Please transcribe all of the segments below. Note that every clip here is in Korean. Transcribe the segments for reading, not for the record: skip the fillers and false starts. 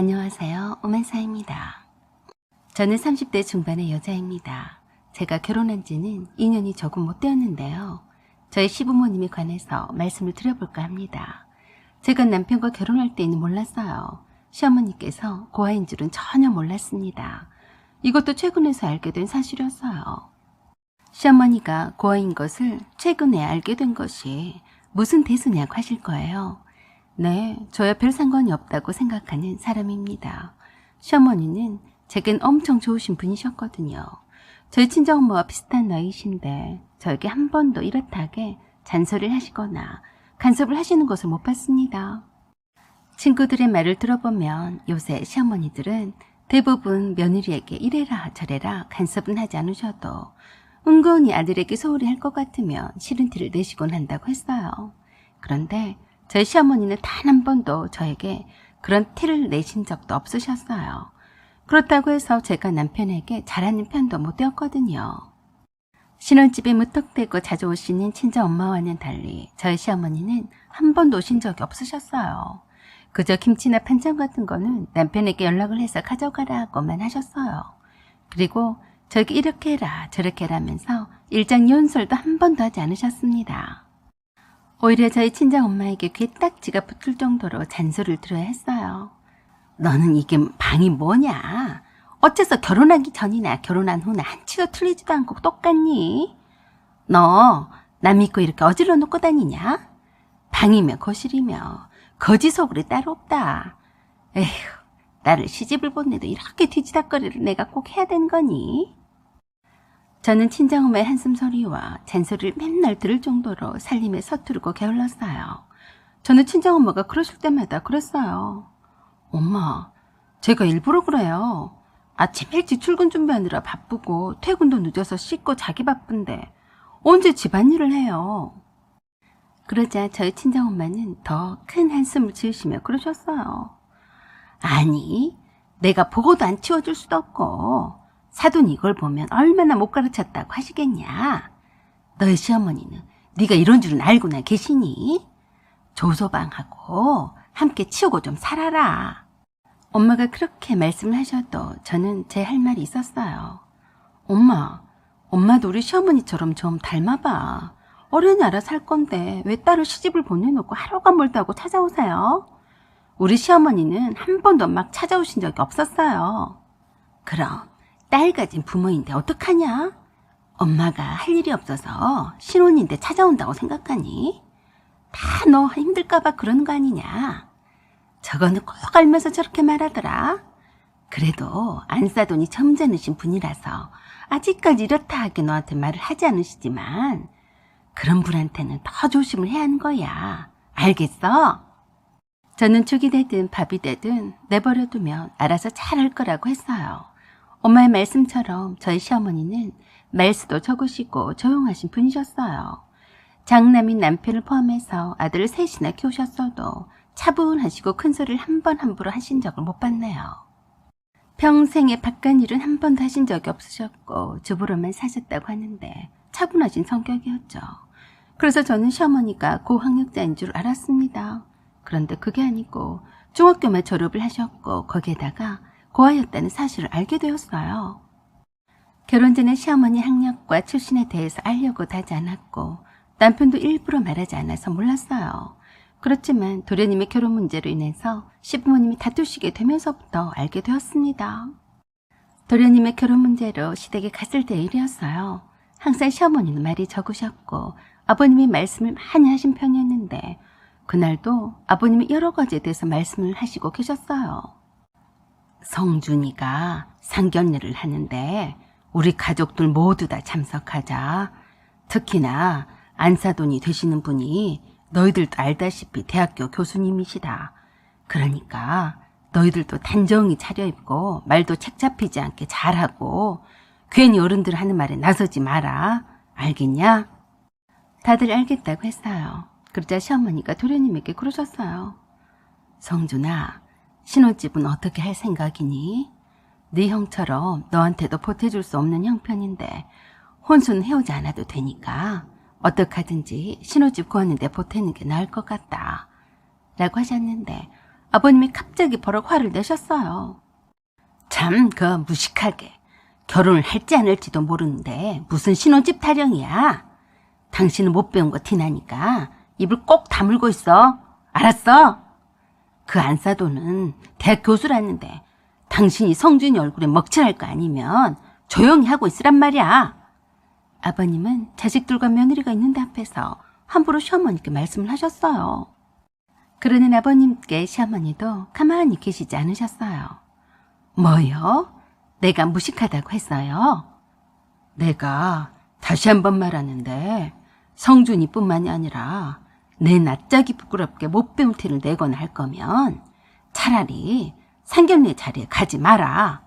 안녕하세요. 오만사입니다. 저는 30대 중반의 여자입니다. 제가 결혼한 지는 2년이 조금 못 되었는데요. 저희 시부모님에 관해서 말씀을 드려볼까 합니다. 제가 남편과 결혼할 때는 몰랐어요. 시어머니께서 고아인 줄은 전혀 몰랐습니다. 이것도 최근에서 알게 된 사실이었어요. 시어머니가 고아인 것을 최근에 알게 된 것이 무슨 대수냐고 하실 거예요. 네, 저야 별 상관이 없다고 생각하는 사람입니다. 시어머니는 제겐 엄청 좋으신 분이셨거든요. 저희 친정엄마와 비슷한 나이이신데 저에게 한 번도 이렇다하게 잔소리를 하시거나 간섭을 하시는 것을 못 봤습니다. 친구들의 말을 들어보면 요새 시어머니들은 대부분 며느리에게 이래라 저래라 간섭은 하지 않으셔도 은근히 아들에게 소홀히 할 것 같으면 싫은 티를 내시곤 한다고 했어요. 그런데 저희 시어머니는 단 한 번도 저에게 그런 티를 내신 적도 없으셨어요. 그렇다고 해서 제가 남편에게 잘하는 편도 못 되었거든요. 신혼집에 무턱대고 자주 오시는 친정엄마와는 달리 저희 시어머니는 한 번도 오신 적이 없으셨어요. 그저 김치나 반찬 같은 거는 남편에게 연락을 해서 가져가라 하고만 하셨어요. 그리고 저에게 이렇게 해라 저렇게 해라 하면서 일장연설도 한 번도 하지 않으셨습니다. 오히려 저희 친정엄마에게 귀에 딱지가 붙을 정도로 잔소리를 들어야 했어요. 너는 이게 방이 뭐냐? 어째서 결혼하기 전이나 결혼한 후나 한치도 틀리지도 않고 똑같니? 너 남 믿고 이렇게 어질러 놓고 다니냐? 방이며 거실이며 거지 소굴이 따로 없다. 에휴, 나를 시집을 보내도 이렇게 뒤지다거리를 내가 꼭 해야 되는 거니? 저는 친정엄마의 한숨소리와 잔소리를 맨날 들을 정도로 살림에 서투르고 게을렀어요. 저는 친정엄마가 그러실 때마다 그랬어요. 엄마, 제가 일부러 그래요. 아침 일찍 출근 준비하느라 바쁘고 퇴근도 늦어서 씻고 자기 바쁜데 언제 집안일을 해요. 그러자 저희 친정엄마는 더 큰 한숨을 지으시며 그러셨어요. 아니, 내가 보고도 안 치워줄 수도 없고 사돈이 이걸 보면 얼마나 못 가르쳤다고 하시겠냐. 너희 시어머니는 네가 이런 줄은 알고나 계시니? 조소방하고 함께 치우고 좀 살아라. 엄마가 그렇게 말씀을 하셔도 저는 제 할 말이 있었어요. 엄마도 우리 시어머니처럼 좀 닮아봐. 어련히 알아서 할 건데 왜 딸을 시집을 보내놓고 하루가 멀다고 찾아오세요? 우리 시어머니는 한 번도 막 찾아오신 적이 없었어요. 그럼 딸 가진 부모인데 어떡하냐? 엄마가 할 일이 없어서 신혼인데 찾아온다고 생각하니? 다 너 힘들까봐 그러는 거 아니냐? 저거는 꼭 알면서 저렇게 말하더라. 그래도 안사돈이 점잖으신 분이라서 아직까지 이렇다 하게 너한테 말을 하지 않으시지만 그런 분한테는 더 조심을 해야 하는 거야. 알겠어? 저는 죽이 되든 밥이 되든 내버려두면 알아서 잘할 거라고 했어요. 엄마의 말씀처럼 저희 시어머니는 말수도 적으시고 조용하신 분이셨어요. 장남인 남편을 포함해서 아들을 셋이나 키우셨어도 차분하시고 큰소리를 한 번 함부로 하신 적을 못 봤네요. 평생에 바깥일은 한 번도 하신 적이 없으셨고 주부로만 사셨다고 하는데 차분하신 성격이었죠. 그래서 저는 시어머니가 고학력자인 줄 알았습니다. 그런데 그게 아니고 중학교만 졸업을 하셨고 거기에다가 고아였다는 사실을 알게 되었어요. 결혼 전에 시어머니 학력과 출신에 대해서 알려고 하지 않았고 남편도 일부러 말하지 않아서 몰랐어요. 그렇지만 도련님의 결혼 문제로 인해서 시부모님이 다투시게 되면서부터 알게 되었습니다. 도련님의 결혼 문제로 시댁에 갔을 때 일이었어요. 항상 시어머니는 말이 적으셨고 아버님이 말씀을 많이 하신 편이었는데 그날도 아버님이 여러 가지에 대해서 말씀을 하시고 계셨어요. 성준이가 상견례를 하는데 우리 가족들 모두 다 참석하자. 특히나 안사돈이 되시는 분이 너희들도 알다시피 대학교 교수님이시다. 그러니까 너희들도 단정히 차려입고 말도 책 잡히지 않게 잘하고 괜히 어른들 하는 말에 나서지 마라. 알겠냐? 다들 알겠다고 했어요. 그러자 시어머니가 도련님에게 그러셨어요. 성준아, 신혼집은 어떻게 할 생각이니? 네 형처럼 너한테도 보태줄 수 없는 형편인데 혼수는 해오지 않아도 되니까 어떡하든지 신혼집 구하는데 보태는 게 나을 것 같다. 라고 하셨는데 아버님이 갑자기 버럭 화를 내셨어요. 참, 무식하게. 결혼을 할지 안 할지도 모르는데 무슨 신혼집 타령이야. 당신은 못 배운 거 티나니까 입을 꼭 다물고 있어. 알았어? 그 안사도는 대학 교수라는데 당신이 성준이 얼굴에 먹칠할 거 아니면 조용히 하고 있으란 말이야. 아버님은 자식들과 며느리가 있는데 앞에서 함부로 시어머니께 말씀을 하셨어요. 그러는 아버님께 시어머니도 가만히 계시지 않으셨어요. 뭐요? 내가 무식하다고 했어요? 내가 다시 한번 말하는데 성준이뿐만이 아니라 내 낯짝이 부끄럽게 못 배운 티를 내거나 할 거면 차라리 상견례 자리에 가지 마라.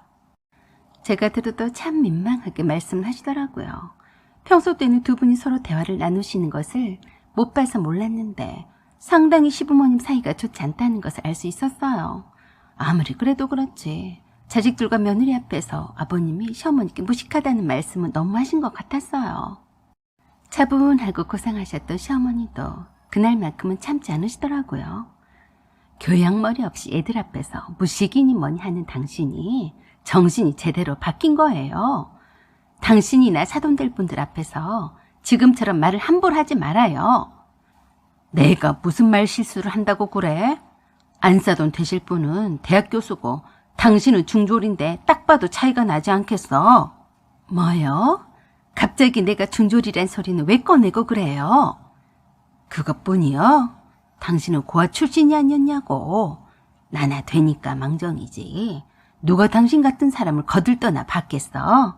제가 들어도 참 민망하게 말씀을 하시더라고요. 평소 때는 두 분이 서로 대화를 나누시는 것을 못 봐서 몰랐는데 상당히 시부모님 사이가 좋지 않다는 것을 알 수 있었어요. 아무리 그래도 그렇지 자식들과 며느리 앞에서 아버님이 시어머니께 무식하다는 말씀은 너무하신 것 같았어요. 차분하고 고상하셨던 시어머니도 그날만큼은 참지 않으시더라고요. 교양머리 없이 애들 앞에서 무식이니 뭐니 하는 당신이 정신이 제대로 바뀐 거예요. 당신이나 사돈될 분들 앞에서 지금처럼 말을 함부로 하지 말아요. 내가 무슨 말 실수를 한다고 그래? 안사돈 되실 분은 대학 교수고 당신은 중졸인데 딱 봐도 차이가 나지 않겠어? 뭐요? 갑자기 내가 중졸이란 소리는 왜 꺼내고 그래요? 그것뿐이요? 당신은 고아 출신이 아니었냐고. 나나 되니까 망정이지. 누가 당신 같은 사람을 거들떠나 받겠어?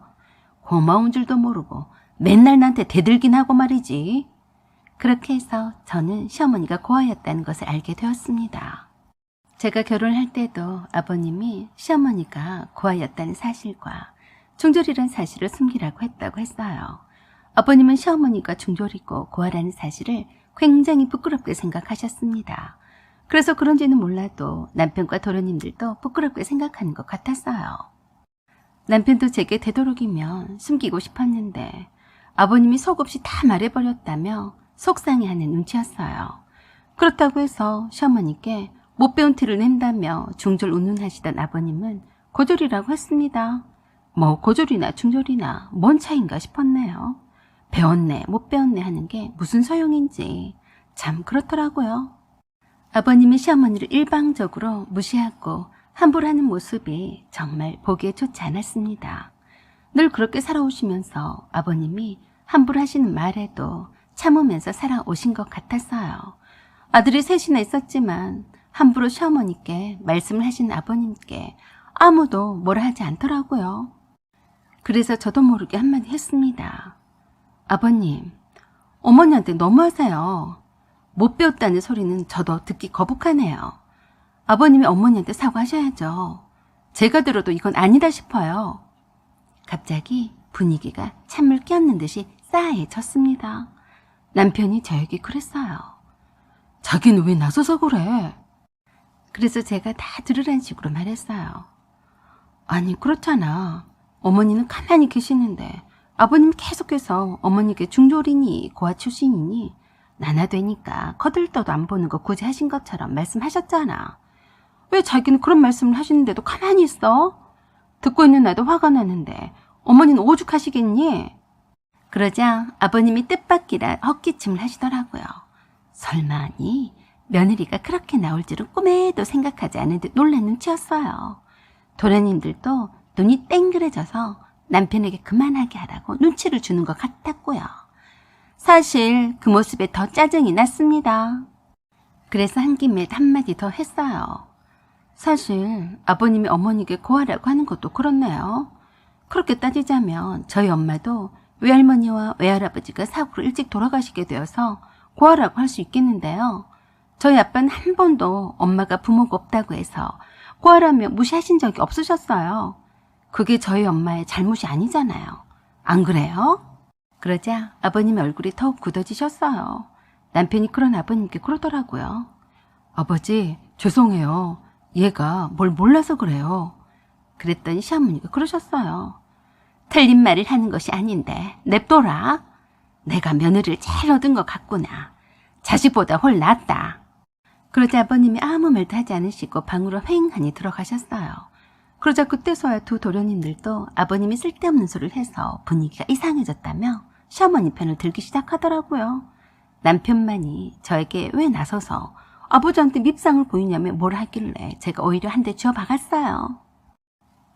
고마운 줄도 모르고 맨날 나한테 대들긴 하고 말이지. 그렇게 해서 저는 시어머니가 고아였다는 것을 알게 되었습니다. 제가 결혼할 때도 아버님이 시어머니가 고아였다는 사실과 중졸이란 사실을 숨기라고 했다고 했어요. 아버님은 시어머니가 중졸이고 고아라는 사실을 굉장히 부끄럽게 생각하셨습니다. 그래서 그런지는 몰라도 남편과 도련님들도 부끄럽게 생각하는 것 같았어요. 남편도 제게 되도록이면 숨기고 싶었는데 아버님이 속없이 다 말해버렸다며 속상해하는 눈치였어요. 그렇다고 해서 시어머니께 못 배운 티를 낸다며 중졸 운운하시던 아버님은 고졸이라고 했습니다. 뭐 고졸이나 중졸이나 뭔 차이인가 싶었네요. 배웠네 못 배웠네 하는 게 무슨 소용인지 참 그렇더라고요. 아버님이 시어머니를 일방적으로 무시하고 함부로 하는 모습이 정말 보기에 좋지 않았습니다. 늘 그렇게 살아오시면서 아버님이 함부로 하시는 말에도 참으면서 살아오신 것 같았어요. 아들이 셋이나 있었지만 함부로 시어머니께 말씀을 하신 아버님께 아무도 뭐라 하지 않더라고요. 그래서 저도 모르게 한마디 했습니다. 아버님, 어머니한테 너무하세요. 못 배웠다는 소리는 저도 듣기 거북하네요. 아버님이 어머니한테 사과하셔야죠. 제가 들어도 이건 아니다 싶어요. 갑자기 분위기가 찬물 끼얹는 듯이 싸해졌습니다. 남편이 저에게 그랬어요. 자기는 왜 나서서 그래? 그래서 제가 다 들으란 식으로 말했어요. 아니 그렇잖아. 어머니는 가만히 계시는데 아버님 계속해서 어머니께 중졸이니 고아 출신이니 나나 되니까 거들떠도 안 보는 거 굳이 하신 것처럼 말씀하셨잖아. 왜 자기는 그런 말씀을 하시는데도 가만히 있어? 듣고 있는 나도 화가 나는데 어머니는 오죽하시겠니? 그러자 아버님이 뜻밖이라 헛기침을 하시더라고요. 설마니 며느리가 그렇게 나올 줄은 꿈에도 생각하지 않은 듯 놀란 눈치였어요. 도련님들도 눈이 땡그레져서 남편에게 그만하게 하라고 눈치를 주는 것 같았고요. 사실 그 모습에 더 짜증이 났습니다. 그래서 한 김에 한마디 더 했어요. 사실 아버님이 어머니에게 고하라고 하는 것도 그렇네요. 그렇게 따지자면 저희 엄마도 외할머니와 외할아버지가 사고로 일찍 돌아가시게 되어서 고하라고 할 수 있겠는데요. 저희 아빠는 한 번도 엄마가 부모가 없다고 해서 고하라며 무시하신 적이 없으셨어요. 그게 저희 엄마의 잘못이 아니잖아요. 안 그래요? 그러자 아버님의 얼굴이 더욱 굳어지셨어요. 남편이 그런 아버님께 그러더라고요. 아버지, 죄송해요. 얘가 뭘 몰라서 그래요. 그랬더니 시어머니가 그러셨어요. 틀린 말을 하는 것이 아닌데 냅둬라. 내가 며느리를 잘 얻은 것 같구나. 자식보다 훨 낫다. 그러자 아버님이 아무 말도 하지 않으시고 방으로 휑하니 들어가셨어요. 그러자 그때서야 두 도련님들도 아버님이 쓸데없는 소리를 해서 분위기가 이상해졌다며 시어머니 편을 들기 시작하더라고요. 남편만이 저에게 왜 나서서 아버지한테 밉상을 보이냐며 뭐라 하길래 제가 오히려 한 대 쥐어 박았어요.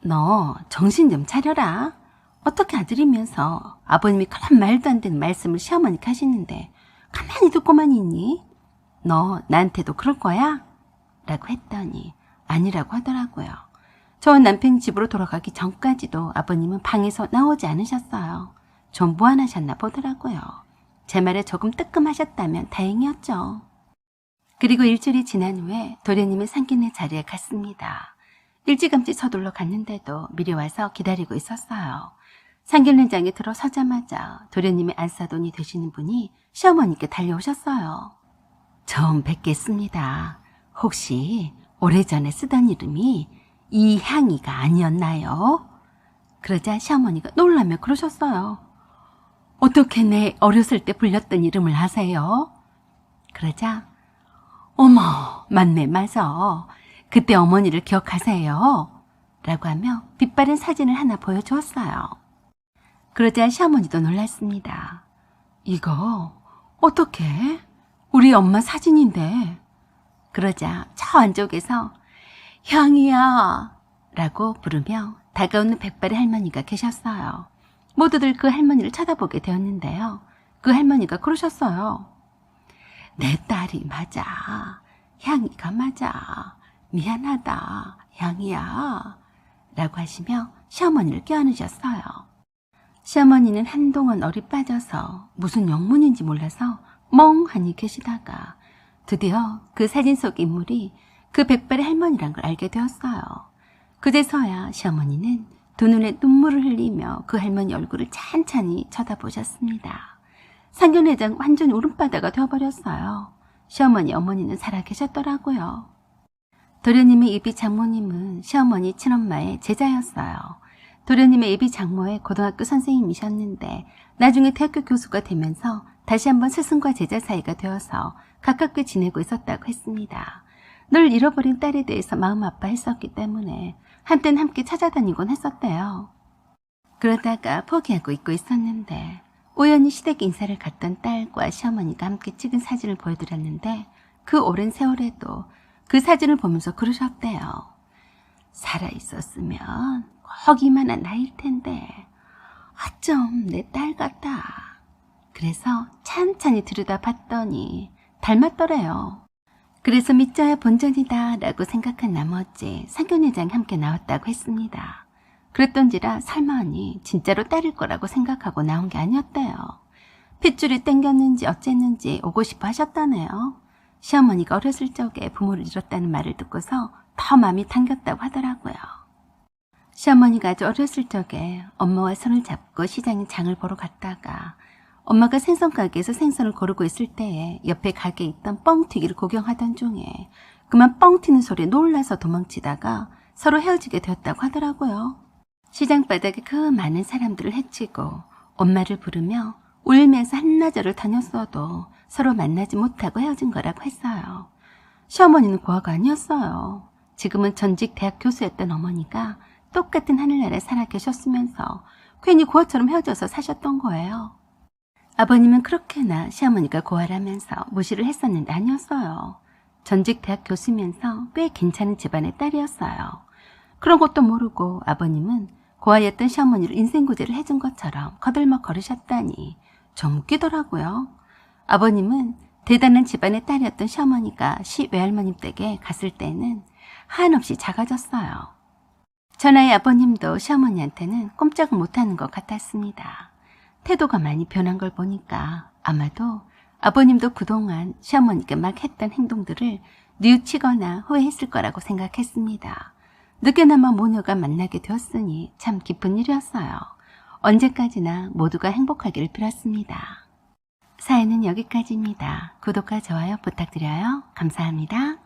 너 정신 좀 차려라. 어떻게 아들이면서 아버님이 그런 말도 안 되는 말씀을 시어머니께 하시는데 가만히 듣고만 있니? 너 나한테도 그럴 거야? 라고 했더니 아니라고 하더라고요. 저 남편이 집으로 돌아가기 전까지도 아버님은 방에서 나오지 않으셨어요. 좀 무안하셨나 보더라고요. 제 말에 조금 뜨끔하셨다면 다행이었죠. 그리고 일주일이 지난 후에 도련님이 상견례 자리에 갔습니다. 일찌감치 서둘러 갔는데도 미리 와서 기다리고 있었어요. 상견례장에 들어서자마자 도련님의 안사돈이 되시는 분이 시어머니께 달려오셨어요. 처음 뵙겠습니다. 혹시 오래전에 쓰던 이름이 이향이가 아니었나요? 그러자 시어머니가 놀라며 그러셨어요. 어떻게 내 어렸을 때 불렸던 이름을 아세요? 그러자 어머, 맞네, 맞아. 그때 어머니를 기억하세요? 라고 하며 빛바랜 사진을 하나 보여주었어요. 그러자 시어머니도 놀랐습니다. 이거 어떻게? 우리 엄마 사진인데. 그러자 저 안쪽에서 향이야 라고 부르며 다가오는 백발의 할머니가 계셨어요. 모두들 그 할머니를 쳐다보게 되었는데요. 그 할머니가 그러셨어요. 내 딸이 맞아. 향이가 맞아. 미안하다. 향이야. 라고 하시며 시어머니를 껴안으셨어요. 시어머니는 한동안 얼이 빠져서 무슨 영문인지 몰라서 멍하니 계시다가 드디어 그 사진 속 인물이 그 백발의 할머니란 걸 알게 되었어요. 그제서야 시어머니는 두 눈에 눈물을 흘리며 그 할머니 얼굴을 찬찬히 쳐다보셨습니다. 상견례장 완전히 울음바다가 되어버렸어요. 시어머니 어머니는 살아계셨더라고요. 도련님의 예비 장모님은 시어머니 친엄마의 제자였어요. 도련님의 예비 장모의 고등학교 선생님이셨는데 나중에 대학교 교수가 되면서 다시 한번 스승과 제자 사이가 되어서 가깝게 지내고 있었다고 했습니다. 늘 잃어버린 딸에 대해서 마음 아파했었기 때문에 한때는 함께 찾아다니곤 했었대요. 그러다가 포기하고 있고 있었는데 우연히 시댁 인사를 갔던 딸과 시어머니가 함께 찍은 사진을 보여드렸는데 그 오랜 세월에도 그 사진을 보면서 그러셨대요. 살아있었으면 꼭 이만한 나이일 텐데 어쩜 내 딸 같다. 그래서 찬찬히 들여다봤더니 닮았더래요. 그래서 믿져야 본전이다 라고 생각한 나머지 상견례장에 함께 나왔다고 했습니다. 그랬던지라 설마니 진짜로 딸일 거라고 생각하고 나온 게 아니었대요. 핏줄이 땡겼는지 어쨌는지 오고 싶어 하셨다네요. 시어머니가 어렸을 적에 부모를 잃었다는 말을 듣고서 더 마음이 당겼다고 하더라고요. 시어머니가 아주 어렸을 적에 엄마와 손을 잡고 시장에 장을 보러 갔다가 엄마가 생선 가게에서 생선을 고르고 있을 때에 옆에 가게에 있던 뻥튀기를 구경하던 중에 그만 뻥 튀는 소리에 놀라서 도망치다가 서로 헤어지게 되었다고 하더라고요. 시장 바닥에 그 많은 사람들을 헤치고 엄마를 부르며 울면서 한나절을 다녔어도 서로 만나지 못하고 헤어진 거라고 했어요. 시어머니는 고아가 아니었어요. 지금은 전직 대학 교수였던 어머니가 똑같은 하늘나라에 살아 계셨으면서 괜히 고아처럼 헤어져서 사셨던 거예요. 아버님은 그렇게나 시어머니가 고아라면서 무시를 했었는데 아니었어요. 전직 대학 교수면서 꽤 괜찮은 집안의 딸이었어요. 그런 것도 모르고 아버님은 고아였던 시어머니를 인생구제를 해준 것처럼 거들먹 거리셨다니 좀 웃기더라고요. 아버님은 대단한 집안의 딸이었던 시어머니가 시외할머님 댁에 갔을 때는 한없이 작아졌어요. 전하의 아버님도 시어머니한테는 꼼짝을 못하는 것 같았습니다. 태도가 많이 변한 걸 보니까 아마도 아버님도 그동안 시어머니께 막 했던 행동들을 뉘우치거나 후회했을 거라고 생각했습니다. 늦게나마 모녀가 만나게 되었으니 참 기쁜 일이었어요. 언제까지나 모두가 행복하기를 빌었습니다. 사연은 여기까지입니다. 구독과 좋아요 부탁드려요. 감사합니다.